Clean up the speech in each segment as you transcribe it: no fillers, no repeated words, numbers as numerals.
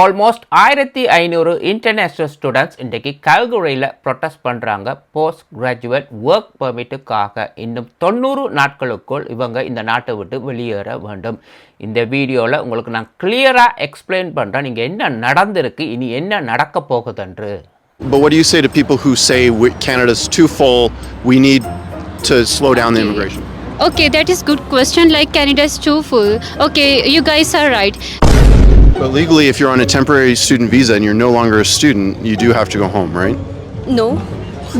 Almost 1500 international students இன்றைக்கு கல்குரியில் protest பண்ணுறாங்க post graduate work பெர்மிட்டுக்காக. இன்னும் 90 நாட்களுக்குள் இவங்க இந்த நாட்டை விட்டு வெளியேற வேண்டும். இந்த வீடியோவில் உங்களுக்கு நான் கிளியராக எக்ஸ்பிளைன் பண்ணுறேன் நீங்கள் என்ன நடந்திருக்கு, இனி என்ன நடக்க போகுதுன்று. But what do you say to people who say Canada's too full, we need to slow down the immigration? Okay, that is good question. Like Canada is too full. Okay, you guys are right. But legally, if you're on a temporary student visa and you're no longer a student, you do have to go home, right? No,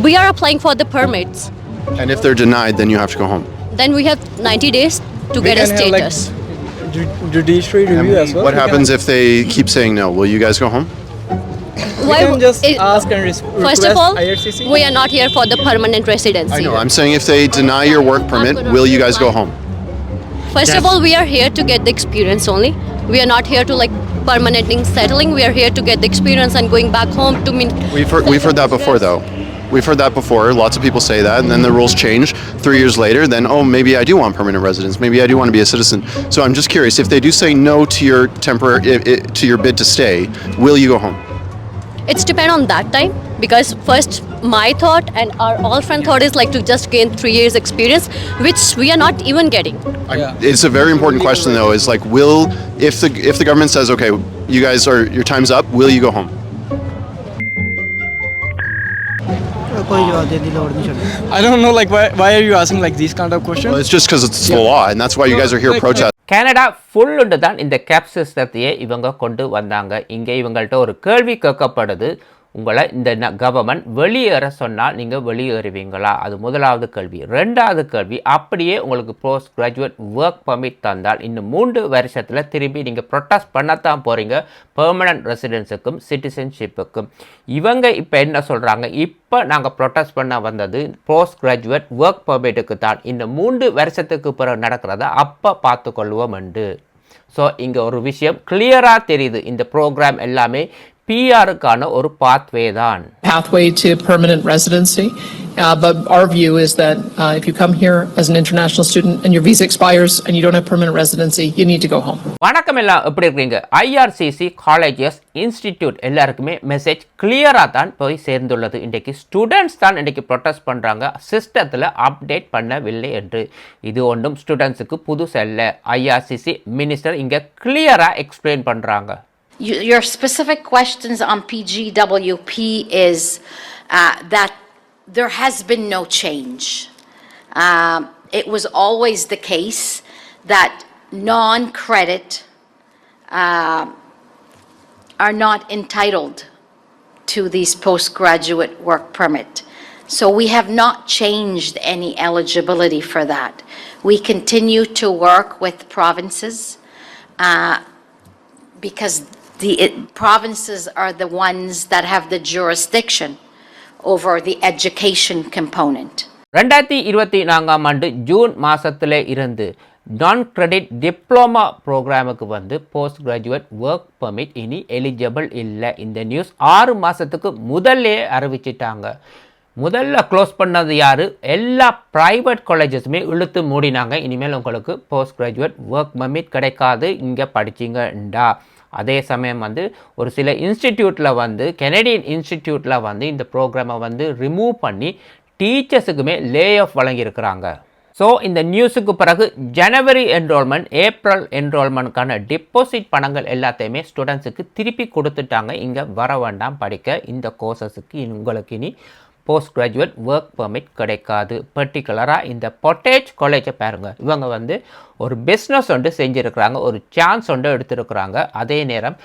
we are applying for the permits. And if they're denied, then you have to go home. Then we have 90 days to get a status. Judiciary review as well. What happens if they keep saying no? Will you guys go home? We can just ask and request First of all, IRCC. we are not here for the permanent residency. I know. I'm saying if they deny your work permit, will you guys go home? First of all, we are here to get the experience only. We are not here to like permanently settling. We are here to get the experience and going back home to mean. We've heard that before, though. We've heard that before. Lots of people say that, and then the rules change 3 years later. Then, oh, maybe I do want permanent residence. Maybe I do want to be a citizen. So I'm just curious, if they do say no to your to your bid to stay, will you go home? It's depend on that time because first my thought and our all friend thought is like to just gain 3 years experience, which we are not even getting. It's a very important question, though. Is like, if the government says, okay, you guys are your time's up, will you go home? I don't know, like why are you asking like these kind of questions? Well, it's just because it's the law, and that's why you guys are here protesting. Canada ஃபுல்லுண்டு தான் இந்த gap சிஸ்டத்தையே இவங்க கொண்டு வந்தாங்க. இங்கே இவங்கள்ட்ட ஒரு கேள்வி கேட்கப்படுது, உங்களை இந்த கவர்மெண்ட் வெளியேற சொன்னால் நீங்கள் வெளியேறுவீங்களா? அது முதலாவது கேள்வி. ரெண்டாவது கேள்வி, அப்படியே உங்களுக்கு போஸ்ட் கிராஜுவேட் ஒர்க் பர்மிட் தந்தால் இன்னும் 3 வருஷத்தில் திரும்பி நீங்கள் ப்ரொட்டஸ்ட் பண்ணத்தான் போகிறீங்க பெர்மனன்ட் ரெசிடென்ஸுக்கும் சிட்டிசன்ஷிப்புக்கும். இவங்க இப்போ என்ன சொல்கிறாங்க, இப்போ நாங்கள் ப்ரொட்டஸ்ட் பண்ண வந்தது போஸ்ட் கிராஜுவேட் ஒர்க் பர்மிட்டுக்கு தான், இன்னும் 3 வருஷத்துக்கு பிறகு நடக்கிறத அப்போ பார்த்துக்கொள்வோம் என்று. ஸோ இங்கே ஒரு விஷயம் கிளியராக தெரியுது, இந்த ப்ரோக்ராம் எல்லாமே PRக்கான ஒரு pathway தான். Pathway to permanent residency, but our view is that if you come here as an international student and your visa expires and you don't have permanent residency, you need to go home. வணக்கம் எல்லாம், எப்படி இருக்கீங்க? IRCC colleges institute எல்லாருக்குமே message கிளியராக தான் போய் சேர்ந்துள்ளது. இன்றைக்கு students தான் இன்றைக்கு ப்ரொட்டஸ்ட் பண்ணுறாங்க, சிஸ்டத்தில் அப்டேட் பண்ணவில்லை என்று. இது ஒன்றும் ஸ்டூடெண்ட்ஸுக்கு புதுசல்ல. IRCC மினிஸ்டர் இங்கே கிளியராக எக்ஸ்பிளைன் பண்ணுறாங்க. Your specific questions on PGWP is that there has been no change. It was always the case that non-credit are not entitled to these postgraduate work permit. So we have not changed any eligibility for that. We continue to work with provinces because the provinces are the ones that have the jurisdiction over the education component. 2024ஆம் ஆண்டு June மாதத்தில் இருந்து நான் credit diploma ப்ரோக்ராமுக்கு வந்து post graduate work permit இனி eligible இல்லை. இந்த news 6 மாதத்துக்கு முதல்லே அறிவிச்சிட்டாங்க. முதல்ல க்ளோஸ் பண்ணது யார்? எல்லா ப்ரைவேட் காலேஜஸுமே இழுத்து மூடினாங்க. இனிமேல் உங்களுக்கு போஸ்ட் கிராஜுவேட் ஒர்க் பர்மிட் கிடைக்காது இங்கே படிச்சிங்கண்டா. அதே சமயம் வந்து ஒரு சில இன்ஸ்டிடியூட்டில் வந்து கெனடியன் இன்ஸ்டிடியூட்டில் வந்து இந்த ப்ரோக்ராமை வந்து ரிமூவ் பண்ணி டீச்சர்ஸுக்குமே லே ஆஃப் வழங்கியிருக்கிறாங்க. ஸோ இந்த நியூஸுக்கு பிறகு ஜனவரி என்ரோல்மெண்ட், ஏப்ரல் என்ரோல்மெண்ட்கான டிபாசிட் பணங்கள் எல்லாத்தையுமே ஸ்டூடெண்ட்ஸுக்கு திருப்பி கொடுத்துட்டாங்க. இங்கே வர வேண்டாம் படிக்க, இந்த கோர்சஸுக்கு உங்களுக்கு இனி போஸ்ட் கிராஜுவேட் ஒர்க் பர்மிட் கிடைக்காது. பர்டிகுலராக இந்த பொட்டேஜ் காலேஜை பாருங்கள், இவங்க வந்து ஒரு பிஸ்னஸ் ஒன்று செஞ்சுருக்கிறாங்க, ஒரு சான்ஸ் ஒன்று எடுத்துருக்குறாங்க. அதே நேரம்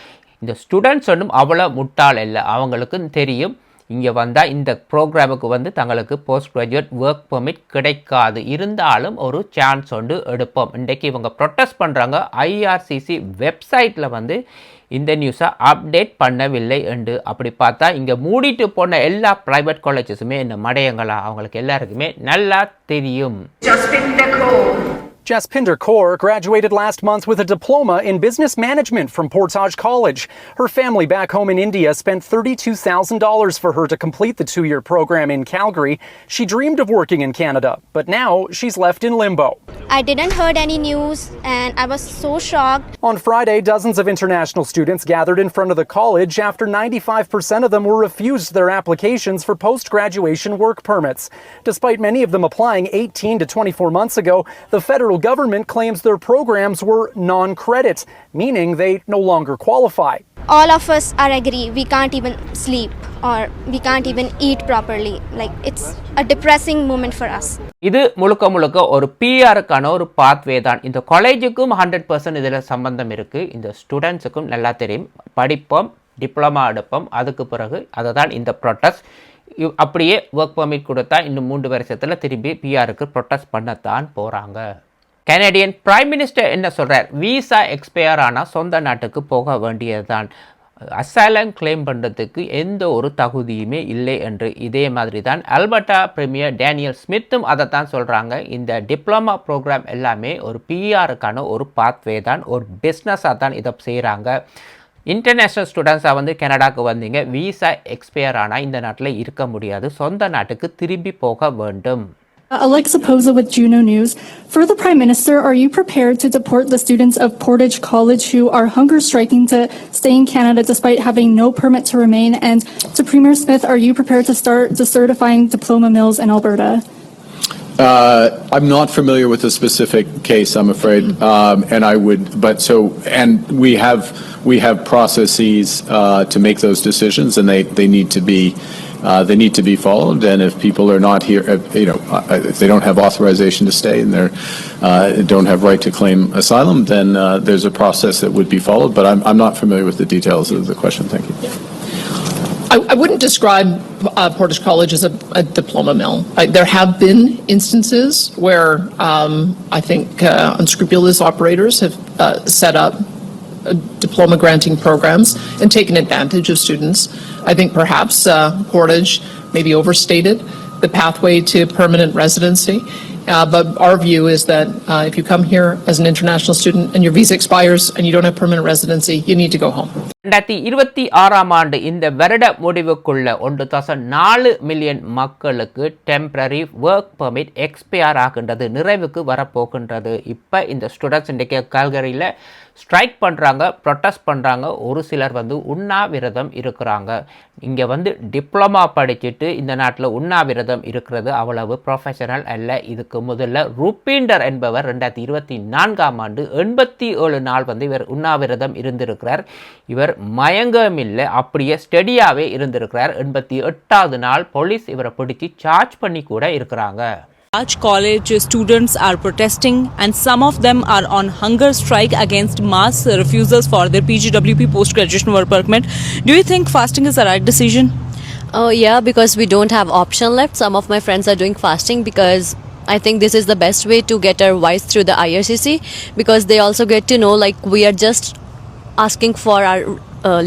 இந்த ஸ்டூடெண்ட்ஸ் ஒன்றும் அவ்வளோ முட்டாள் இல்லை, அவங்களுக்கும் தெரியும் இங்கே வந்தால் இந்த ப்ரோக்ராமுக்கு வந்து தங்களுக்கு போஸ்ட் கிராஜுவேட் ஒர்க் பர்மிட் கிடைக்காது, இருந்தாலும் ஒரு சான்ஸ் ஒன்று எடுப்போம். இன்றைக்கு இவங்க ப்ரொட்டஸ்ட் பண்ணுறாங்க. IRCC வெப்சைட்டில் வந்து இந்த நியூஸை அப்டேட் பண்ணவில்லை என்று. அப்படி பார்த்தா இங்கே மூடிட்டு போன எல்லா ப்ரைவேட் காலேஜஸுமே இந்த மடையங்களா, அவங்களுக்கு எல்லாருக்குமே நல்லா தெரியும். Jaspinder Kaur graduated last month with a diploma in business management from Portage College. Her family back home in India spent $32,000 for her to complete the 2-year program in Calgary. She dreamed of working in Canada, but now she's left in limbo. I didn't heard any news and I was so shocked. On Friday, dozens of international students gathered in front of the college after 95% of them were refused their applications for post-graduation work permits. Despite many of them applying 18 to 24 months ago, the federal government claims their programs were non-credit, meaning they no longer qualify. All of us are agree we can't even sleep or we can't even eat properly. Like it's a depressing moment for us. இது முழுக்க ஒரு பிஆருக்கான ஒரு pathway தான். இந்த காலேஜுக்கும் 100% இதில் சம்பந்தம் இருக்குது. இந்த ஸ்டூடெண்ட்ஸுக்கும் நல்லா தெரியும். படிப்போம், டிப்ளமா எடுப்போம், அதுக்கு பிறகு அதை தான் இந்த ப்ரொட்டஸ்ட். அப்படியே ஒர்க் பர்மிட் கொடுத்தா இன்னும் 3 வருஷத்தில் திரும்பி பிஆருக்கு ப்ரொட்டஸ்ட் பண்ணத்தான் போகிறாங்க. கனடியன் பிரைம் மினிஸ்டர் என்ன சொல்கிறார்? விசா எக்ஸ்பயர் ஆனால் சொந்த நாட்டுக்கு போக வேண்டியது தான். அசைலம் கிளைம் பண்ணுறதுக்கு எந்த ஒரு தகுதியுமே இல்லை என்று. இதே மாதிரி தான் அல்பர்டா பிரீமியர் டேனியல் ஸ்மித்தும் அதை தான் சொல்கிறாங்க. இந்த டிப்ளமா ப்ரோக்ராம் எல்லாமே ஒரு பிஆருக்கான ஒரு பாத்வே தான், ஒரு பிஸ்னஸாக தான் இதை செய்கிறாங்க. இன்டர்நேஷ்னல் ஸ்டூடெண்ட்ஸாக வந்து கனடாவுக்கு வந்தீங்க, விசா எக்ஸ்பயர் ஆனால் இந்த நாட்டில் இருக்க முடியாது, சொந்த நாட்டுக்கு திரும்பி போக வேண்டும். Alexa Poza with Juno News. For the Prime Minister, are you prepared to deport the students of Portage College who are hunger striking to stay in Canada despite having no permit to remain? And to Premier Smith, are you prepared to start decertifying diploma mills in Alberta? I'm not familiar with the specific case, I'm afraid, and I would. But so, and we have processes to make those decisions, and they need to be. They need to be followed, and if people are not here, if they don't have authorization to stay and they don't have right to claim asylum, then there's a process that would be followed. But I'm not familiar with the details of the question. Thank you. I wouldn't describe Portage College as a diploma mill. There have been instances where I think unscrupulous operators have set up diploma granting programs and taken advantage of students. I think perhaps Portage maybe overstated the pathway to permanent residency. But our view is that if you come here as an international student and your visa expires and you don't have permanent residency, you need to go home. 2026 இந்த வருட முடிவுக்குள்ள 1.4 million மக்களுக்கு temporary work permit expire ஆகின்றது, நிறைவுக்கு வரப்போகின்றது. இப்போ இந்த students இன்றைக்கு கால்கரியில் strike பண்ணுறாங்க, ப்ரொட்டஸ்ட் பண்ணுறாங்க. ஒரு சிலர் வந்து உண்ணாவிரதம் இருக்கிறாங்க. இங்கே வந்து டிப்ளமா படிச்சுட்டு இந்த நாட்டில் உண்ணாவிரதம் இருக்கிறது அவ்வளவு ப்ரொஃபஷனல் அல்ல. இதுக்கு முதல்ல ரூபீண்டர் என்பவர் 2024 87 நாள் வந்து இவர் உண்ணாவிரதம் இருந்திருக்கிறார். இவர் மயங்கம் இல்லை, அப்படியே ஸ்டெடியாகவே இருந்திருக்கிறார். 88வது நாள் போலீஸ் இவரை பிடிச்சி சார்ஜ் பண்ணி கூட இருக்கிறாங்க. Large college students are protesting and some of them are on hunger strike against mass refusals for their PGWP post-graduation work permit. Do you think fasting is the right decision? Yeah, because we don't have option left. Some of my friends are doing fasting because I think this is the best way to get our voice through the IRCC, because they also get to know like we are just asking for our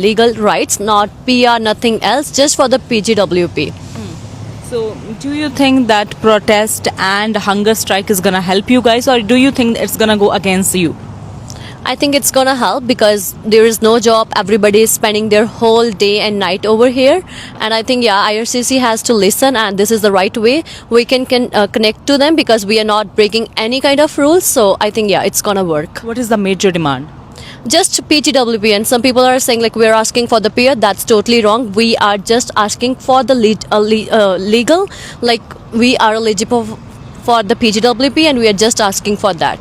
legal rights, not PR, nothing else, just for the PGWP. So do you think that protest and hunger strike is going to help you guys, or do you think it's going to go against you? I think it's going to help because there is no job. Everybody is spending their whole day and night over here. And I think, yeah, IRCC has to listen, and this is the right way. We can connect to them because we are not breaking any kind of rules. So I think, yeah, it's going to work. What is the major demand? Just PGWP, and some people are saying like we're asking for the peer. That's totally wrong. We are just asking for the legal, like we are eligible for the PGWP, and we are just asking for that.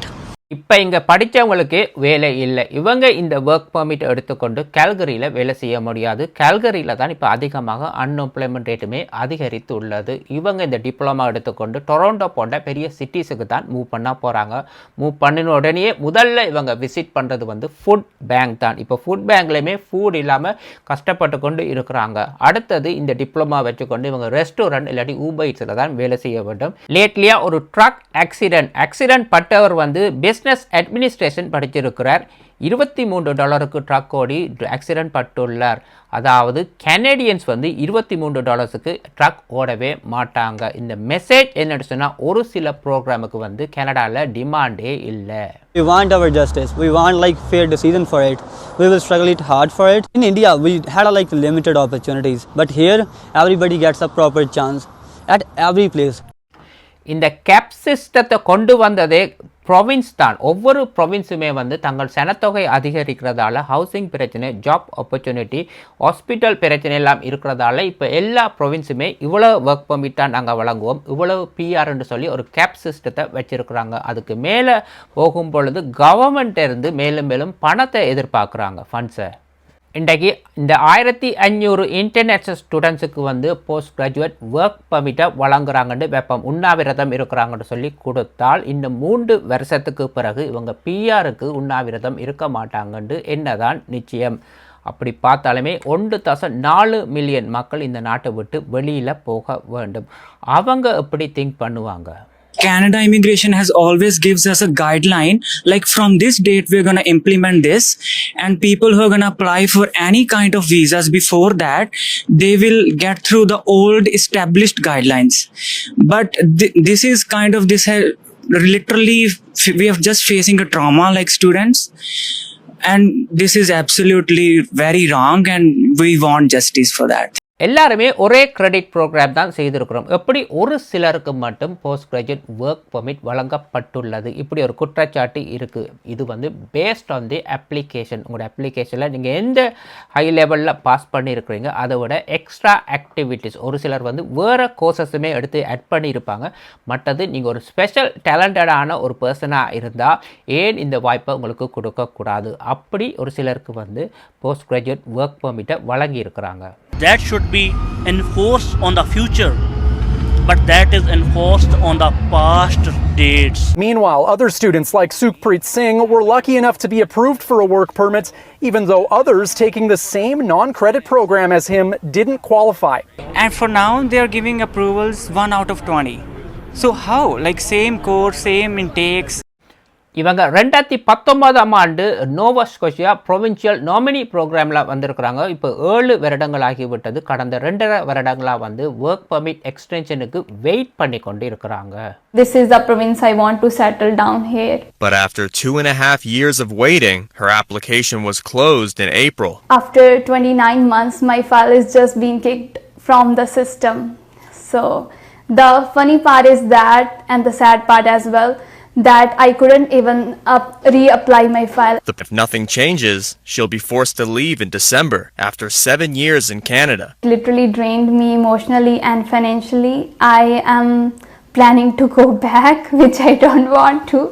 இப்போ இங்கே படித்தவங்களுக்கு வேலை இல்லை. இவங்க இந்த work permit எடுத்துக்கொண்டு கால்கரியில் வேலை செய்ய முடியாது. கால்கரியில் தான் இப்போ அதிகமாக அன்எம்ப்ளாய்மெண்ட் ரேட்டுமே அதிகரித்து உள்ளது. இவங்க இந்த டிப்ளமா எடுத்துக்கொண்டு டொரண்டோ போன்ற பெரிய சிட்டிஸுக்கு தான் மூவ் பண்ண போகிறாங்க. மூவ் பண்ணின உடனே முதல்ல இவங்க விசிட் பண்ணுறது வந்து ஃபுட் பேங்க் தான். இப்போ ஃபுட் பேங்க்லேயுமே ஃபுட் இல்லாமல் கஷ்டப்பட்டு கொண்டு இருக்கிறாங்க. அடுத்தது இந்த டிப்ளமா வச்சுக்கொண்டு இவங்க ரெஸ்டாரண்ட் இல்லாட்டி ஊபர் ஈட்ஸில் தான் வேலை செய்ய வேண்டும். லேட்லியாக ஒரு ட்ரக் ஆக்சிடென்ட் பட்டவர் வந்து பிஸ்னஸ் அட்மினிஸ்ட்ரேஷன் படிச்சிருக்கிறார். $23 ட்ரக் ஓடி ஆக்சிடென்ட் பட்டுள்ளார். அதாவது கனேடியன்ஸ் வந்து $23 ட்ரக் ஓடவே மாட்டாங்க. இந்த மெசேஜ் என்னன்னு சொன்னால் ஒரு சில ப்ரோக்ராமுக்கு வந்து கனடாவில் டிமாண்டே இல்லை. We want our justice. We want like fair decision for it. We will struggle it hard for it. In India, we had like limited opportunities, but here everybody gets a proper chance at every place. இந்த gap சிஸ்டத்தை கொண்டு வந்ததே province தான். ஒவ்வொரு ப்ரொவின்ஸுமே வந்து தங்கள் சனத்தொகை அதிகரிக்கிறதால housing பிரச்சனை, ஜாப் ஆப்பர்ச்சுனிட்டி, ஹாஸ்பிட்டல் பிரச்சனை எல்லாம் இருக்கிறதால இப்போ எல்லா ப்ரொவின்ஸுமே இவ்வளோ ஒர்க் பர்மிட் தான் நாங்கள் வழங்குவோம், இவ்வளவு பிஆர்ன்னு சொல்லி ஒரு கேப் சிஸ்டத்தை வச்சுருக்குறாங்க. அதுக்கு மேலே போகும் பொழுது கவர்மெண்ட் இருந்து மேலும் மேலும் பணத்தை எதிர்பார்க்குறாங்க, ஃபண்ட்ஸை. இன்றைக்கு இந்த 1500 இன்டர்நேஷ்னல் ஸ்டூடெண்ட்ஸுக்கு வந்து போஸ்ட் கிராஜுவேட் ஒர்க் பர்மிட்டை வழங்குறாங்கன்னு வெப்பம் உண்ணாவிரதம் இருக்கிறாங்கன்னு சொல்லி கொடுத்தால் இன்னும் 3 வருஷத்துக்கு பிறகு இவங்க பிஆருக்கு உண்ணாவிரதம் இருக்க மாட்டாங்கன்னு என்னதான் நிச்சயம். அப்படி பார்த்தாலுமே 1.4 மில்லியன் மக்கள் இந்த நாட்டை விட்டு வெளியில் போக வேண்டும். அவங்க எப்படி திங்க் பண்ணுவாங்க? Canada immigration has always gives us a guideline like from this date we're going to implement this, and people who are going to apply for any kind of visas before that they will get through the old established guidelines. But this is kind of literally we are just facing a trauma like students, and this is absolutely very wrong and we want justice for that. எல்லாருமே ஒரே credit program தான் செய்திருக்கிறோம். எப்படி ஒரு சிலருக்கு மட்டும் post graduate work permit வழங்கப்பட்டுள்ளது, இப்படி ஒரு குற்றச்சாட்டு இருக்குது. இது வந்து பேஸ்ட் ஆன் தி அப்ளிகேஷன். உங்களோட அப்ளிகேஷனில் நீங்கள் எந்த ஹை லெவலில் பாஸ் பண்ணியிருக்கிறீங்க அதை விட எக்ஸ்ட்ரா ஆக்டிவிட்டீஸ், ஒரு சிலர் வந்து வேறு கோர்சஸுமே எடுத்து ஆட் பண்ணியிருப்பாங்க. மற்றது நீங்கள் ஒரு ஸ்பெஷல் டேலண்டடான ஒரு பர்சனாக இருந்தால் ஏன் இந்த வாய்ப்பை உங்களுக்கு கொடுக்கக்கூடாது, அப்படி ஒரு சிலருக்கு வந்து போஸ்ட் கிராஜுவேட் ஒர்க் பர்மிட்டை வழங்கியிருக்கிறாங்க. That should be enforced on the future, but that is enforced on the past dates. Meanwhile, other students like Sukhpreet Singh were lucky enough to be approved for a work permit, even though others taking the same non-credit program as him didn't qualify. And for now they are giving approvals 1 out of 20. So how? Like same course, same intakes. இவங்க 2019ஆம் ஆண்டு Noah Scotia provincial nominee ப்ரோக்ராமில் வந்திருக்கிறாங்க. இப்போ 7 வருடங்கள் ஆகிவிட்டது. கடந்த 2.5 வருடங்களாக வந்து ஒர்க் பர்மிட் எக்ஸ்டென்ஷனுக்கு வெயிட் பண்ணி கொண்டு இருக்கிறாங்க. This is the province I want to settle down here. But after 2.5 years of waiting, her application was closed in April. After 29 months, my file is just being kicked from the system. So the funny part is that, and the sad part as well, that I couldn't even reapply my file. If nothing changes, she'll be forced to leave in December after 7 years in Canada. It literally drained me emotionally and financially. I am planning to go back, which I don't want to.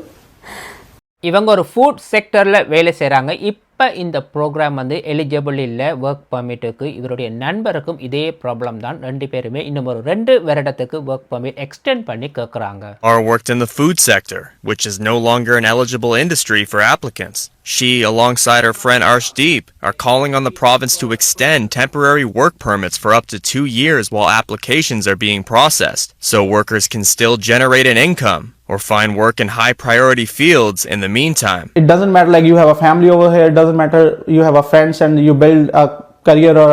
இவங்க ஒரு food செக்டரில் வேலை செய்கிறாங்க. இப்போ இந்த program வந்து eligible இல்லை work பர்மிட்டுக்கு. இவருடைய நண்பருக்கும் இதே ப்ராப்ளம் தான். 2 பேருமே இன்னும் ஒரு 2 வருடத்துக்கு ஒர்க் பர்மிட் எக்ஸ்டெண்ட் பண்ணி கேட்குறாங்க. Or worked in the food sector, which is no longer an eligible industry for applicants. She, alongside her friend Arshdeep, are calling on the province to extend temporary work permits for up to 2 years while applications are being processed, so workers can still generate an income or find work in high priority fields in the meantime. It doesn't matter like you have a family over here, it doesn't matter you have a friends and you build a career or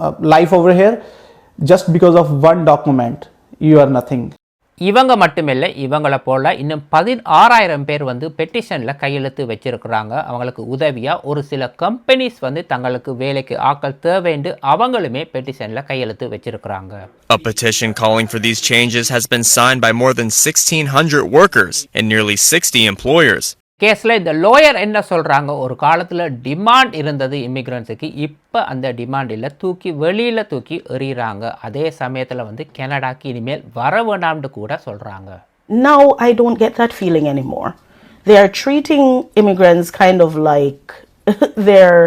a life over here, just because of one document you are nothing. இவங்க மட்டுமில்லை, இவங்களை போல் இன்னும் 16,000 பேர் வந்து பெட்டிஷனில் கையெழுத்து வச்சிருக்கிறாங்க. அவங்களுக்கு உதவியாக ஒரு சில கம்பெனிஸ் வந்து தங்களுக்கு வேலைக்கு ஆட்கள் தேவைன்னு அவங்களுமே பெட்டிஷனில் கையெழுத்து வச்சிருக்கிறாங்க. A petition calling for these changes has been signed by more than 1,600 workers and nearly 60 employers. கேஸில் இந்த லோயர் என்ன சொல்கிறாங்க, ஒரு காலத்தில் டிமாண்ட் இருந்தது இமிக்ரன்ஸுக்கு, இப்போ அந்த டிமாண்ட் இல்லை, வெளியில் தூக்கி எறிகிறாங்க. அதே சமயத்தில் வந்து கனடாக்கு இனிமேல் வர வேண்டாம்னு கூட சொல்கிறாங்க. Now I don't get that feeling anymore. They are treating immigrants kind of like they're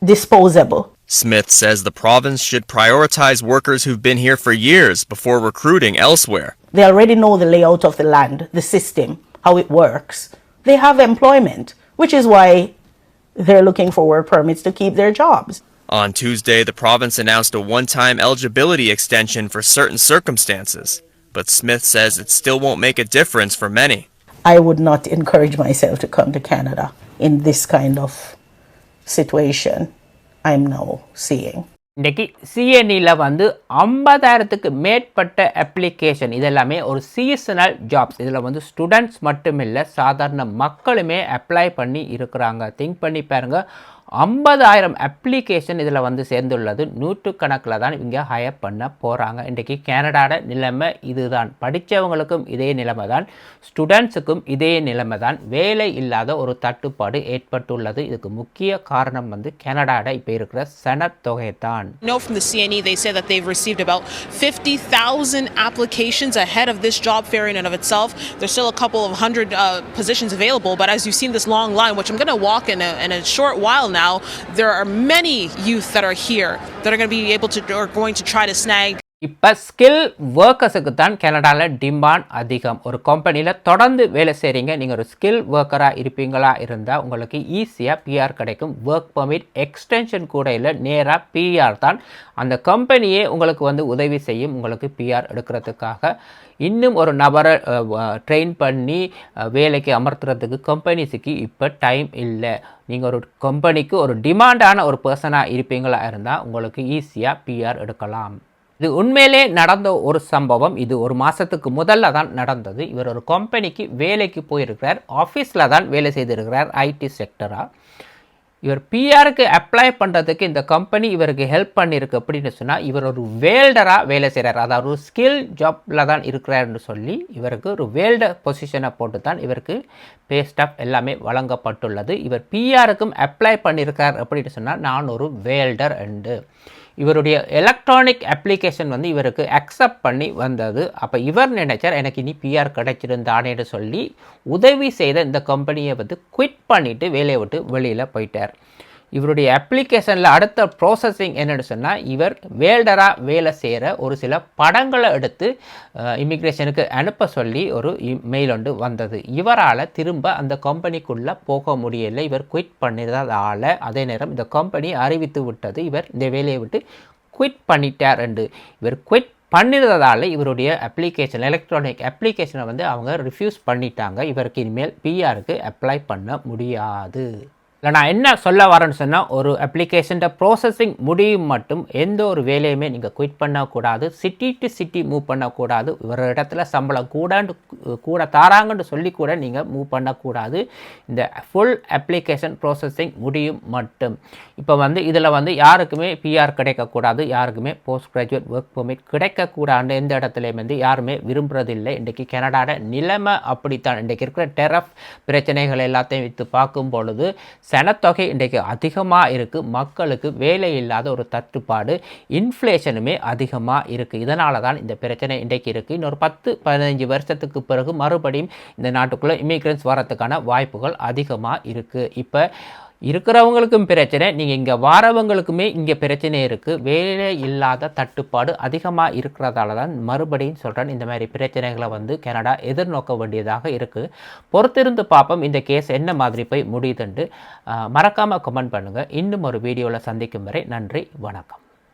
disposable. Smith says the province should prioritize workers who've been here for years before recruiting elsewhere. They already know the layout of the land, the system, how it works. They have employment, which is why they're looking for work permits to keep their jobs. On Tuesday, the province announced a one-time eligibility extension for certain circumstances, but Smith says it still won't make a difference for many. I would not encourage myself to come to Canada in this kind of situation I'm now seeing. இன்றைக்கி சிஎன்இயில் வந்து 50,000க்கு மேற்பட்ட application, இதெல்லாமே ஒரு seasonal jobs. இதில் வந்து students மட்டும் இல்லை, சாதாரண மக்களுமே அப்ளை பண்ணி இருக்கிறாங்க. திங்க் பண்ணி பாருங்கள், 50,000 அப்ளிகேஷன் இதில் வந்து சேர்ந்துள்ளது. நூற்றுக்கணக்கில் தான் இங்கே ஹையர் பண்ண போகிறாங்க. இன்றைக்கி கனடாவோட நிலைமை இதுதான். படித்தவங்களுக்கும் இதே நிலைமை தான், ஸ்டூடெண்ட்ஸுக்கும் இதே நிலைமை தான். வேலை இல்லாத ஒரு தட்டுப்பாடு ஏற்பட்டுள்ளது. இதுக்கு முக்கிய காரணம் வந்து கனடாவோட இப்போ இருக்கிற சனத்தொகை தான். No, from the CNE, they say that they've received about 50,000 applications ahead of this job fair in and of itself. There's still a couple of hundred positions available, but as you've seen this long line, which I'm going to walk in a short while now, there are many youth that are here that are going to be able to or going to try to snag. இப்போ skill ஒர்க்கர்ஸுக்கு தான் கனடாவில் demand அதிகம். ஒரு கம்பெனியில் தொடர்ந்து வேலை செய்கிறீங்க, நீங்கள் ஒரு ஸ்கில் ஒர்க்கராக இருப்பீங்களா இருந்தால் உங்களுக்கு ஈஸியாக பிஆர் கிடைக்கும். ஒர்க் பர்மிட் எக்ஸ்டென்ஷன் கூட இல்லை, நேராக பிஆர் தான். அந்த கம்பெனியே உங்களுக்கு வந்து உதவி செய்யும் உங்களுக்கு பிஆர் எடுக்கிறதுக்காக. இன்னும் ஒரு நபரை ட்ரெயின் பண்ணி வேலைக்கு அமர்த்துறதுக்கு கம்பெனிஸுக்கு இப்போ டைம் இல்லை. நீங்கள் ஒரு கம்பெனிக்கு ஒரு டிமாண்டான ஒரு பர்சனாக இருப்பீங்களா இருந்தால் உங்களுக்கு ஈஸியாக பிஆர் எடுக்கலாம். இது உண்மையிலே நடந்த ஒரு சம்பவம். இது ஒரு மாதத்துக்கு முதல்ல தான் நடந்தது. இவர் ஒரு கம்பெனிக்கு வேலைக்கு போயிருக்கிறார். ஆஃபீஸில் தான் வேலை செய்திருக்கிறார், ஐடி செக்டராக. இவர் பிஆருக்கு அப்ளை பண்ணுறதுக்கு இந்த கம்பெனி இவருக்கு ஹெல்ப் பண்ணியிருக்கு. அப்படின்னு சொன்னால் இவர் ஒரு வேல்டராக வேலை செய்கிறார், அதாவது ஒரு ஸ்கில் ஜாப்பில் தான் இருக்கிறார்னு சொல்லி இவருக்கு ஒரு வேல்டர் பொசிஷனை போட்டு தான் இவருக்கு பே ஸ்டாப் எல்லாமே வழங்கப்பட்டுள்ளது. இவர் பிஆருக்கும் அப்ளை பண்ணியிருக்கார் அப்படின்னு சொன்னால் நான் ஒரு வேல்டர் என்று. இவருடைய எலக்ட்ரானிக் அப்ளிகேஷன் வந்து இவருக்கு அக்செப்ட் பண்ணி வந்தது. அப்போ இவர் நினைச்சார் எனக்கு இனி பிஆர் கிடைச்சிருந்தானேன்னு சொல்லி உதவி செய்த இந்த கம்பெனியை வந்து குவிட் பண்ணிவிட்டு வேலையை விட்டு வெளியில் போயிட்டார். இவருடைய அப்ளிகேஷனில் அடுத்த ப்ராசஸிங் என்னென்னு சொன்னால் இவர் வேல்டராக வேலை செய்கிற ஒரு சில படங்களை எடுத்து இமிக்ரேஷனுக்கு அனுப்ப சொல்லி ஒரு மெயில் ஒன்று வந்தது. இவரால் திரும்ப அந்த கம்பெனிக்குள்ளே போக முடியலை. இவர் குவிட் பண்ணினதால் அதே நேரம் இந்த கம்பெனி அறிவித்து விட்டது இவர் இந்த வேலையை விட்டு குவிட் பண்ணிட்டார் என்று. இவர் குவிட் பண்ணினதால் இவருடைய அப்ளிகேஷன் எலக்ட்ரானிக் அப்ளிகேஷனை வந்து அவங்க ரிஃப்யூஸ் பண்ணிட்டாங்க. இவருக்கு இனிமேல் பிஆருக்கு அப்ளை பண்ண முடியாது. இல்லை, நான் என்ன சொல்ல வரேன்னு சொன்னால் ஒரு அப்ளிகேஷன் ப்ராசஸிங் முடியும் மட்டும் எந்த ஒரு வேலையுமே நீங்கள் குவிட் பண்ணக்கூடாது. சிட்டி டு சிட்டி மூவ் பண்ணக்கூடாது. ஒரு இடத்துல சம்பளம் கூட தாராங்கன்னு சொல்லி கூட நீங்கள் மூவ் பண்ணக்கூடாது. இந்த ஃபுல் அப்ளிகேஷன் ப்ராசஸிங் முடியும் மட்டும். இப்போ வந்து இதில் வந்து யாருக்குமே பிஆர் கிடைக்கக்கூடாது, யாருக்குமே போஸ்ட் கிராஜுவேட் ஒர்க் பெர்மிட் கிடைக்கக்கூடாது. எந்த இடத்துலையும் வந்து யாருமே விரும்புறதில்லை. இன்றைக்கி கனடாவோட நிலைமை அப்படித்தான். இன்றைக்கி இருக்கிற டெரஃப் பிரச்சனைகள் எல்லாத்தையும் வைத்து பார்க்கும் பொழுது சனத்தொகை இன்றைக்கு அதிகமாக இருக்குது. மக்களுக்கு வேலை இல்லாத ஒரு தட்டுப்பாடு, இன்ஃப்ளேஷனுமே அதிகமாக இருக்குது. இதனால தான் இந்த பிரச்சனை இன்றைக்கு இருக்குது. இன்னொரு 10-15 வருஷத்துக்கு பிறகு மறுபடியும் இந்த நாட்டுக்குள்ளே இமிக்ரெண்ட்ஸ் வரத்துக்கான வாய்ப்புகள் அதிகமாக இருக்குது. இப்போ இருக்கிறவங்களுக்கும் பிரச்சனை, நீங்கள் இங்கே வாரவங்களுக்குமே இங்கே பிரச்சனை இருக்குது. வேலை இல்லாத தட்டுப்பாடு அதிகமாக இருக்கிறதால தான் மறுபடியும் சொல்கிறேன் இந்த மாதிரி பிரச்சனைகளை வந்து கனடா எதிர்நோக்க வேண்டியதாக இருக்குது. பொறுத்திருந்து பார்ப்போம் இந்த கேஸ் என்ன மாதிரி போய் முடியுதுன்ட்டு. மறக்காமல் கமெண்ட் பண்ணுங்கள். இன்னும் ஒரு வீடியோவில் சந்திக்கும் வரை நன்றி, வணக்கம்.